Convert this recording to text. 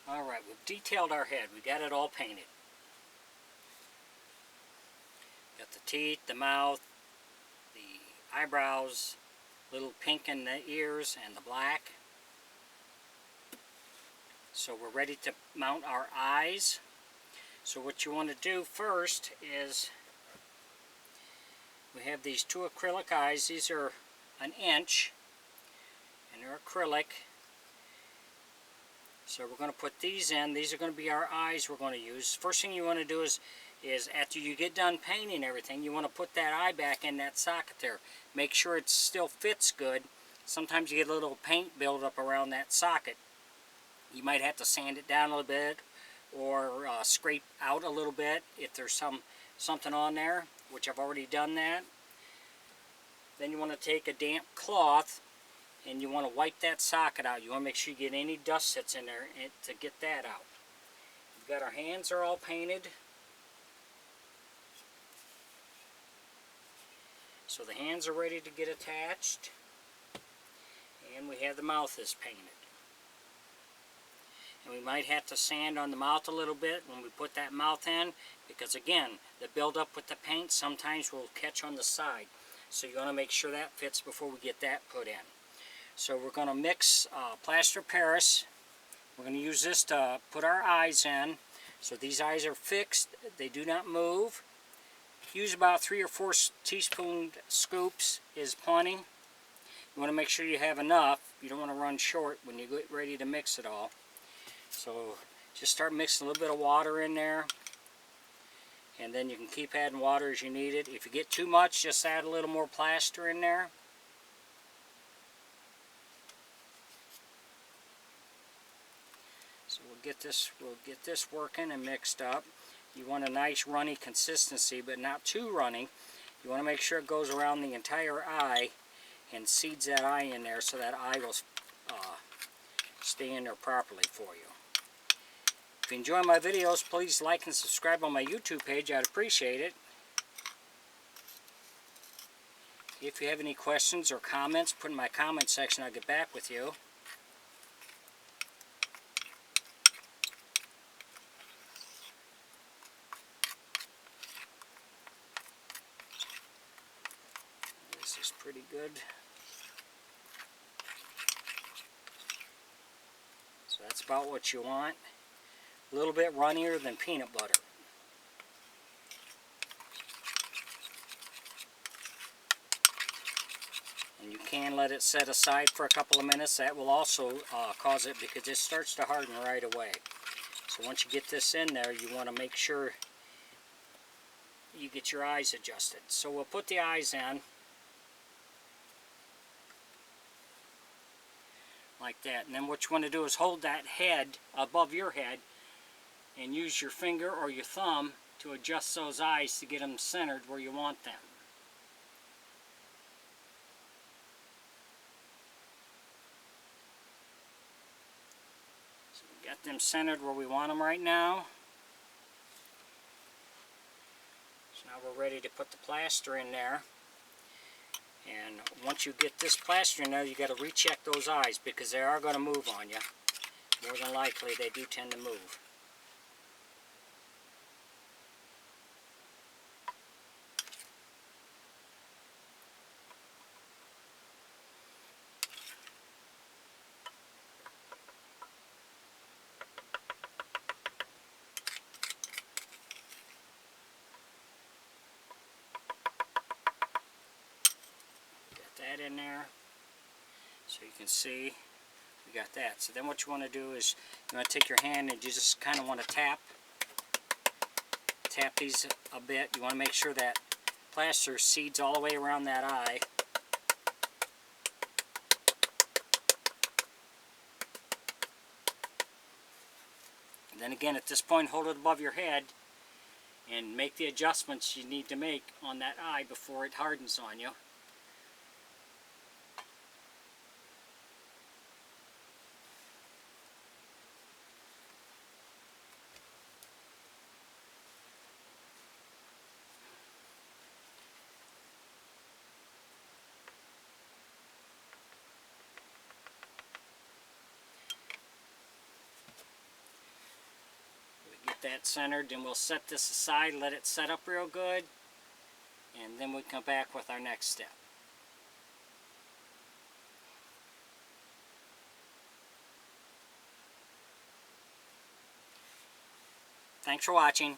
Alright, we've detailed our head. We got it all painted. Got the teeth, the mouth, the eyebrows, little pink in the ears, and the black. So we're ready to mount our eyes. So what you want to do first is, we have these two acrylic eyes. These are an inch, and they're acrylic. So we're going to put these in. These are going to be our eyes we're going to use. First thing you want to do is after you get done painting everything, you want to put that eye back in that socket there. Make sure it still fits good. Sometimes you get a little paint buildup around that socket. You might have to sand it down a little bit, or scrape out a little bit if there's something on there, which I've already done that. Then you want to take a damp cloth and you want to wipe that socket out. You want to make sure you get any dust that's in there to get that out. We've got our hands are all painted. So the hands are ready to get attached. And we have the mouth is painted. And we might have to sand on the mouth a little bit when we put that mouth in, because again, the buildup with the paint sometimes will catch on the side. So you want to make sure that fits before we get that put in. So we're going to mix plaster Paris. We're going to use this to put our eyes in. So these eyes are fixed. They do not move. Use about 3 or 4 teaspoon scoops is plenty. You want to make sure you have enough. You don't want to run short when you get ready to mix it all. So just start mixing a little bit of water in there. And then you can keep adding water as you need it. If you get too much, just add a little more plaster in there. So we'll get this working and mixed up. You want a nice runny consistency, but not too runny. You want to make sure it goes around the entire eye and seeds that eye in there, so that eye will stay in there properly for you. If you enjoy my videos, please like and subscribe on my YouTube page. I'd appreciate it. If you have any questions or comments, put in my comment section. I'll get back with you. This is pretty good. So that's about what you want. A little bit runnier than peanut butter. And you can let it set aside for a couple of minutes. That will also cause it, because it starts to harden right away. So once you get this in there, you want to make sure you get your eyes adjusted. So we'll put the eyes in like that. And then what you want to do is hold that head above your head and use your finger or your thumb to adjust those eyes to get them centered where you want them. So we got them centered where we want them right now. So now we're ready to put the plaster in there. And once you get this plaster in there, you got to recheck those eyes, because they are going to move on you. More than likely, they do tend to move. That in there, so you can see we got that. So then what you want to do is you want to take your hand and you just kind of want to tap these a bit. You want to make sure that plaster seeds all the way around that eye. And then again, at this point, hold it above your head and make the adjustments you need to make on that eye before it hardens on you. got that centered, then we'll set this aside, let it set up real good, and then we come back with our next step. Thanks for watching.